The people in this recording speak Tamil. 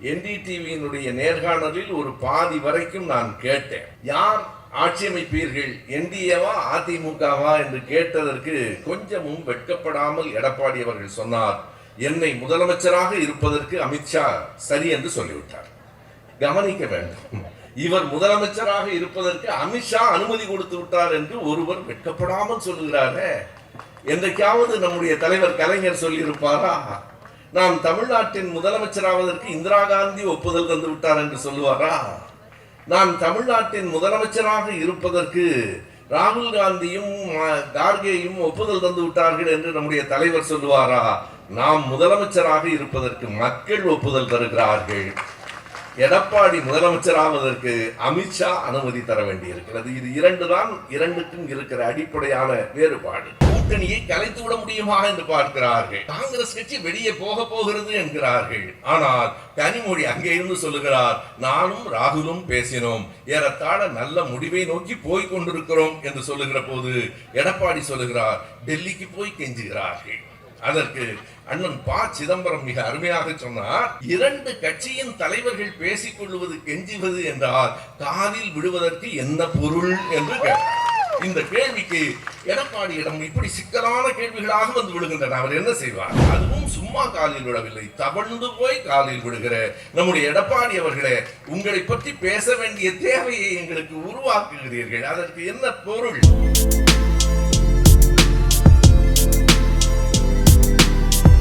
NDTV நேர்காணலில் ஒரு பாதி வரைக்கும் நான் கேட்டேன். யார் ஆட்சி அமைப்பீர்கள், NDAவா அதிமுகவா என்று கேட்டதற்கு கொஞ்சமும் வெட்கப்படாமல் எடப்பாடி அவர்கள் சொன்னார், என்னை முதலமைச்சராக இருப்பதற்கு அமித்ஷா சரி என்று சொல்லிவிட்டார். கவனிக்க வேண்டும், இவர் முதலமைச்சராக இருப்பதற்கு அமித்ஷா அனுமதி கொடுத்து விட்டார் என்று ஒருவர் வெட்கப்படாமல் சொல்லுகிறாரே. என்றைக்காவது நம்முடைய தலைவர் கலைஞர் சொல்லியிருப்பாரா, நாம் தமிழ்நாட்டின் முதலமைச்சராவதற்கு இந்திரா காந்தி ஒப்புதல் தந்து விட்டார் என்று சொல்லுவாரா? நான் தமிழ்நாட்டின் முதலமைச்சராக இருப்பதற்கு ராகுல் காந்தியும் கார்கேயும் ஒப்புதல் தந்து விட்டார்கள் என்று நம்முடைய தலைவர் சொல்லுவாரா? நாம் முதலமைச்சராக இருப்பதற்கு மக்கள் ஒப்புதல் தருகிறார்கள். எடப்பாடி முதலமைச்சராவதற்கு அமித்ஷா அனுமதி தர வேண்டியிருக்கிறது. இது இரண்டுக்கும் இருக்கிற அடிப்படையான வேறுபாடு. கூட்டணியை கலைத்து விட முடியுமா என்று பார்க்கிறார்கள். காங்கிரஸ் கட்சி வெளியே போகிறது என்கிறார்கள். ஆனால் கனிமொழி அங்கே இருந்து சொல்லுகிறார், நானும் ராகுலும் பேசினோம், ஏறத்தாழ நல்ல முடிவை நோக்கி போய் கொண்டிருக்கிறோம் என்று சொல்லுகிற போது எடப்பாடி சொல்லுகிறார், டெல்லிக்கு போய் கெஞ்சுகிறார்கள். அதற்கு அண்ணன் ப. சிதம்பரம் மிக அருமையாக சொன்னார், இரண்டு கட்சியின் தலைவர்கள் பேசிக் கொள்வது கெஞ்சுவது என்றால் காலில் விடுவதற்கு என்ன பொருள் என்று இந்த கேள்விக்கு எடப்பாடியிடம் இப்படி சிக்கலான கேள்விகளாக வந்து விடுகின்றன. அவர் என்ன செய்வார்? அதுவும் சும்மா காலில் விடவில்லை, தவழ்ந்து போய் காலில் விடுகிற நம்முடைய எடப்பாடி அவர்களே, உங்களை பற்றி பேச வேண்டிய தேவையை எங்களுக்கு உருவாக்குகிறீர்கள், அதற்கு என்ன பொருள்?